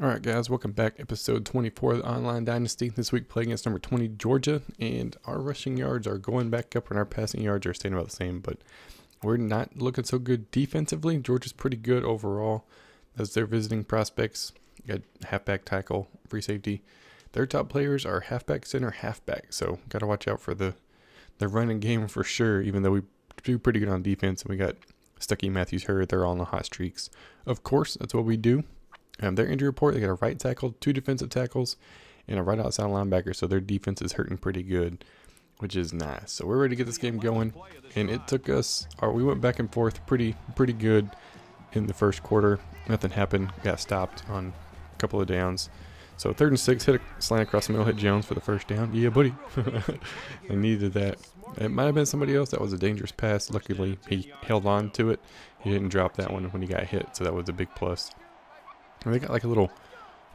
Alright guys, welcome back. Episode 24 of the Online Dynasty. This week playing against number 20 Georgia, and our rushing yards are going back up and our passing yards are staying about the same, but we're not looking so good defensively. Georgia's pretty good overall as they're visiting prospects. Got halfback, tackle, free safety. Their top players are halfback, center, halfback, so gotta watch out for the running game for sure, even though we do pretty good on defense and we got Stuckey, Matthews, Hurd. They're all on the hot streaks. Of course, that's what we do. Their injury report, they got a right tackle, 2 defensive tackles, and a right outside linebacker, so their defense is hurting pretty good, which is nice. So we're ready to get this game going, and it took us, we went back and forth pretty good in the first quarter. Nothing happened, got stopped on a couple of downs. So 3rd and 6, hit a slant across the middle, hit Jones for the first down. Yeah, buddy. I needed that. It might have been somebody else. That was a dangerous pass. Luckily, he held on to it. He didn't drop that one when he got hit, so that was a big plus. And they got like a little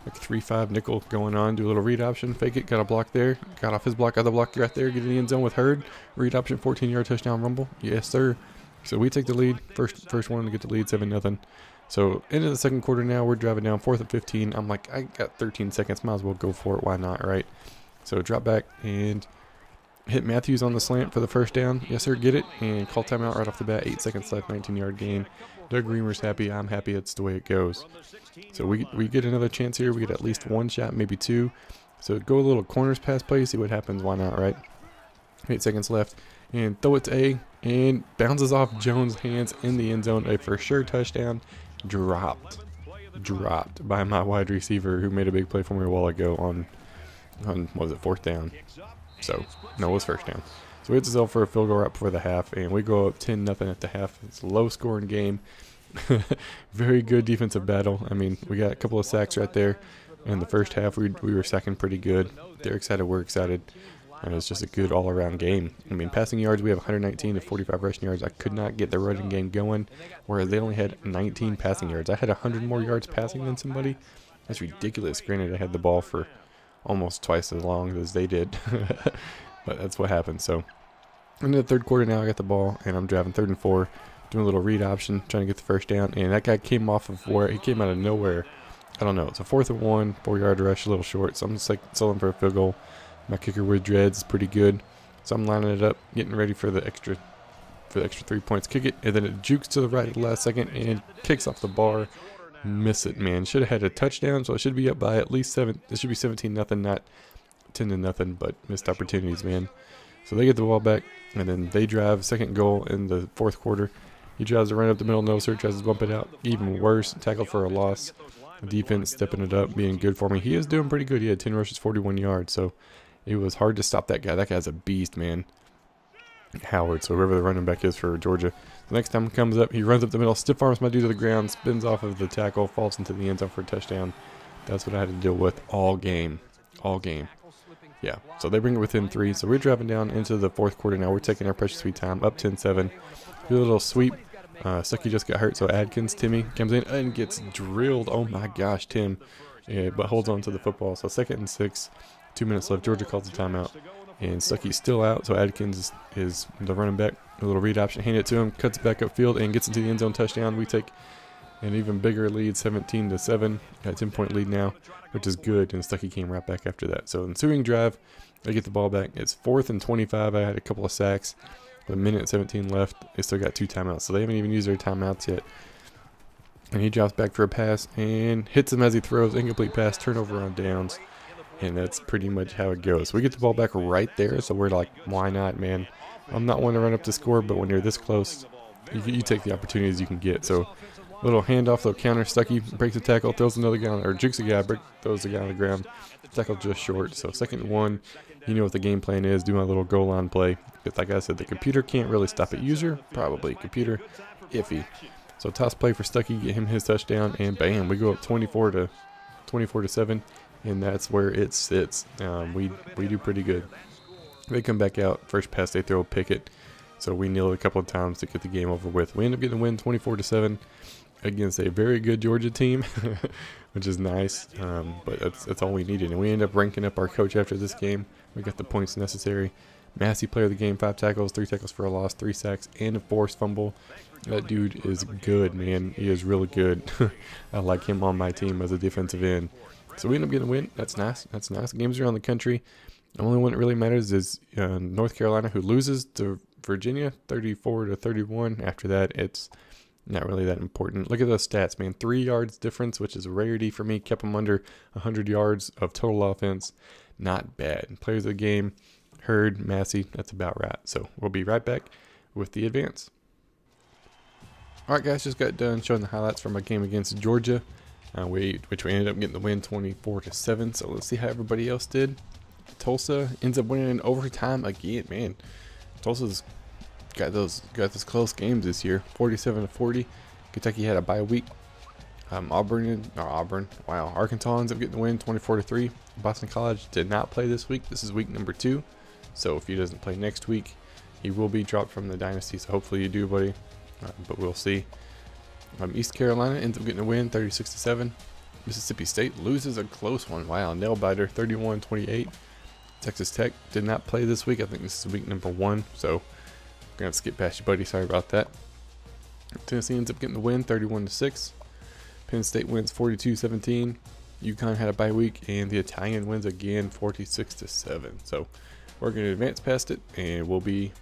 3-5 nickel going on. Do a little read option, fake it, got a block there. Got off his block, other block right there. Get in the end zone with Hurd. Read option, 14-yard touchdown rumble. Yes, sir. So we take the lead. First one to get the lead, 7-0. So into the second quarter now, we're driving down 4th and 15. I'm like, I got 13 seconds. Might as well go for it. Why not, right? So drop back and hit Matthews on the slant for the first down. Yes, sir, get it. And call timeout right off the bat. 8 seconds left, 19-yard gain. Doug Reamer's happy. I'm happy. It's the way it goes. So we get another chance here. We get at least 1 shot, maybe 2. So go a little corners pass play, see what happens. Why not, right? 8 seconds left. And throw it to A. And bounces off Jones' hands in the end zone. A for sure touchdown. Dropped by my wide receiver who made a big play for me a while ago on what was it, 4th down? So, no, it was 1st down. So we hit ourselves for a field goal right before the half, and we go up 10-0 at the half. It's a low-scoring game. Very good defensive battle. I mean, we got a couple of sacks right there. In the first half, we were sacking pretty good. They're excited, we're excited. And it's just a good all-around game. I mean, passing yards, we have 119 to 45 rushing yards. I could not get the running game going, whereas they only had 19 passing yards. I had 100 more yards passing than somebody. That's ridiculous. Granted, I had the ball for almost twice as long as they did. But that's what happened. So, in the third quarter now, I got the ball, and I'm driving 3rd and 4, doing a little read option, trying to get the first down. And that guy came off of where he came out of nowhere. I don't know. It's a 4th and 1, 4-yard rush, a little short. So I'm just like selling for a field goal. My kicker with dreads is pretty good, so I'm lining it up, getting ready for the extra 3 points. Kick it, and then it jukes to the right at the last second and kicks off the bar. Miss it, man. Should have had a touchdown, so it should be up by at least 7. It should be 17-0, not 10-0, but missed opportunities, man. So they get the ball back, and then they drive. Second goal in the 4th quarter. He tries to run up the middle, no sir, tries to bump it out. Even worse, tackle for a loss. Defense stepping it up, being good for me. He is doing pretty good. He had 10 rushes, 41 yards, so it was hard to stop that guy. That guy's a beast, man. Howard, so whoever the running back is for Georgia. The next time he comes up, he runs up the middle, stiff arms my dude to the ground, spins off of the tackle, falls into the end zone for a touchdown. That's what I had to deal with all game. All game. Yeah, so they bring it within 3. So we're driving down into the 4th quarter now. We're taking our precious sweet time, up 10-7. Do a little sweep. Stuckey just got hurt, so Timmy comes in and gets drilled. Oh my gosh, Tim. Yeah, but holds on to the football. So 2nd and 6. 2 minutes left. Georgia calls the timeout. And Stuckey's still out, so Adkins is the running back. A little read option. Hand it to him. Cuts back upfield and gets into the end zone touchdown. We take an even bigger lead, 17-7. Got a 10-point lead now, which is good. And Stuckey came right back after that. So ensuing drive, they get the ball back. It's 4th and 25. I had a couple of sacks. With 1:17 left. They still got 2 timeouts. So they haven't even used their timeouts yet. And he drops back for a pass and hits him as he throws. Incomplete pass. Turnover on downs. And that's pretty much how it goes. We get the ball back right there, so we're like, why not, man? I'm not one to run up to score, but when you're this close, you take the opportunities you can get. So, little handoff, little counter, Stuckey breaks the tackle, throws another guy, or jukes a guy, throws the guy on the ground. Tackle just short. So, 2nd and 1, you know what the game plan is. Do my little goal line play. But like I said, the computer can't really stop it. User, probably. Computer, iffy. So, toss play for Stuckey, get him his touchdown, and bam, we go up 24-7. And that's where it sits. We do pretty good. They come back out. First pass, they throw a picket. So we kneel it a couple of times to get the game over with. We end up getting the win 24-7 against a very good Georgia team, which is nice. But that's all we needed. And we end up ranking up our coach after this game. We got the points necessary. Massey, player of the game, 5 tackles, 3 tackles for a loss, 3 sacks, and a forced fumble. That dude is good, man. He is really good. I like him on my team as a defensive end. So we end up getting a win. That's nice. That's nice. Games around the country. The only one that really matters is North Carolina, who loses to Virginia 34-31. After that, it's not really that important. Look at those stats, man. 3 yards difference, which is a rarity for me. Kept them under 100 yards of total offense. Not bad. Players of the game, Hurd, Massey, that's about right. So we'll be right back with the advance. Alright guys, just got done showing the highlights from my game against Georgia, which we ended up getting the win 24-7. So let's see how everybody else did. Tulsa ends up winning in overtime again, man. Tulsa's got those close games this year, 47-40. Kentucky had a bye week. Arkansas ends up getting the win 24-3. Boston College did not play this week. This is week number 2. So if he doesn't play next week, he will be dropped from the Dynasty. So hopefully you do, buddy. But we'll see. East Carolina ends up getting a win 36-7. Mississippi State loses a close one. Wow, nail biter 31-28. Texas Tech did not play this week. I think this is week number 1. So we're gonna have to skip past you, buddy. Sorry about that. Tennessee ends up getting the win 31-6. Penn State wins 42-17. UConn had a bye week, and the Italian wins again 46-7. So we're gonna advance past it, and we'll be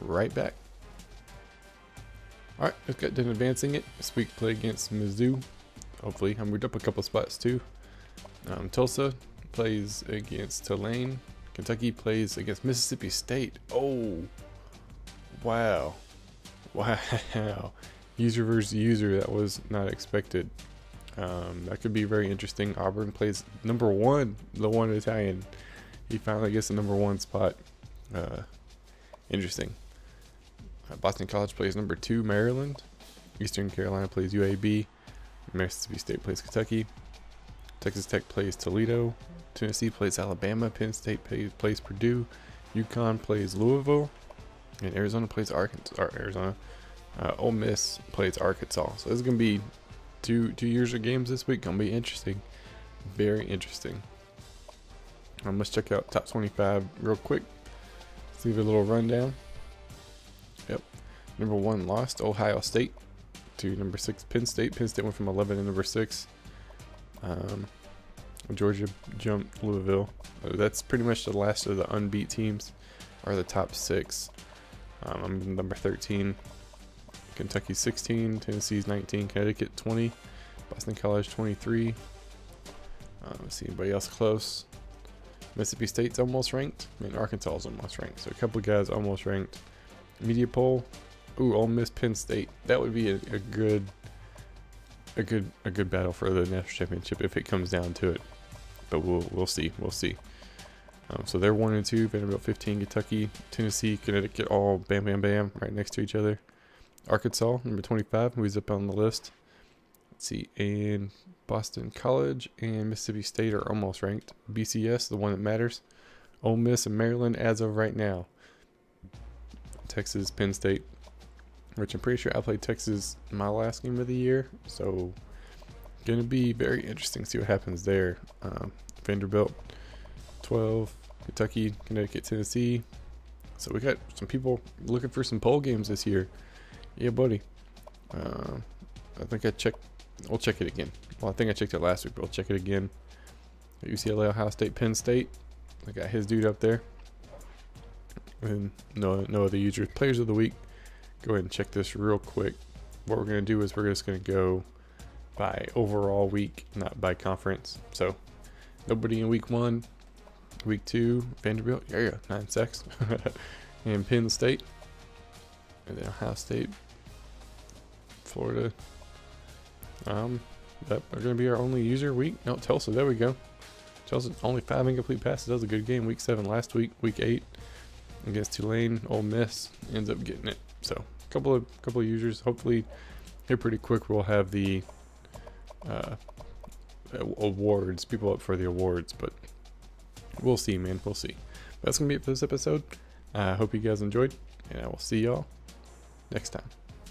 right back. Alright, just got done advancing it. This week play against Mizzou. Hopefully, I moved up a couple spots too. Tulsa plays against Tulane. Kentucky plays against Mississippi State. Oh, wow. Wow. User versus user, that was not expected. That could be very interesting. Auburn plays number 1, the one Italian. He finally gets the number 1 spot. Interesting. Boston College plays number 2, Maryland. Eastern Carolina plays UAB. Mississippi State plays Kentucky. Texas Tech plays Toledo. Tennessee plays Alabama. Penn State plays Purdue. UConn plays Louisville. And Arizona plays Arkansas. Ole Miss plays Arkansas. So this is going to be two years of games this week. Going to be interesting. Very interesting. Let's check out top 25 real quick. Let's leave a little rundown. Yep. Number 1 lost Ohio State to number 6 Penn State. Penn State went from 11 to number 6. Georgia jumped Louisville. That's pretty much the last of the unbeat teams, are the top 6. I'm number 13. Kentucky 16, Tennessee's 19, Connecticut 20, Boston College 23. Let's see anybody else close. Mississippi State's almost ranked. I mean, Arkansas is almost ranked. So a couple guys almost ranked. Media poll. Ooh, Ole Miss, Penn State. That would be a good battle for the national championship if it comes down to it. But we'll see. We'll see. So they're 1 and 2. Vanderbilt 15, Kentucky, Tennessee, Connecticut, all bam, bam, bam, right next to each other. Arkansas, number 25, who's up on the list. Let's see, and Boston College and Mississippi State are almost ranked. BCS, the one that matters. Ole Miss and Maryland as of right now. Texas, Penn State, which I'm pretty sure I played Texas my last game of the year. So, going to be very interesting to see what happens there. Vanderbilt, 12, Kentucky, Connecticut, Tennessee. So we got some people looking for some bowl games this year. Yeah, buddy. I think I checked. We'll check it again. Well, I think I checked it last week, but we'll check it again. UCLA, Ohio State, Penn State. I got his dude up there. And no other users. Players of the week. Go ahead and check this real quick. What we're going to do is we're just going to go by overall week, not by conference. So nobody in week 1. Week 2, Vanderbilt. Yeah, 9 sacks. And Penn State. And then Ohio State. Florida. That are going to be our only user week. No, Tulsa. There we go. Tulsa only 5 incomplete passes. That was a good game. Week 7 last week. Week 8 against Tulane. Ole Miss ends up getting it. So a couple of users. Hopefully here pretty quick we'll have the awards. People up for the awards, but we'll see, man. We'll see. That's going to be it for this episode. I hope you guys enjoyed, and I will see y'all next time.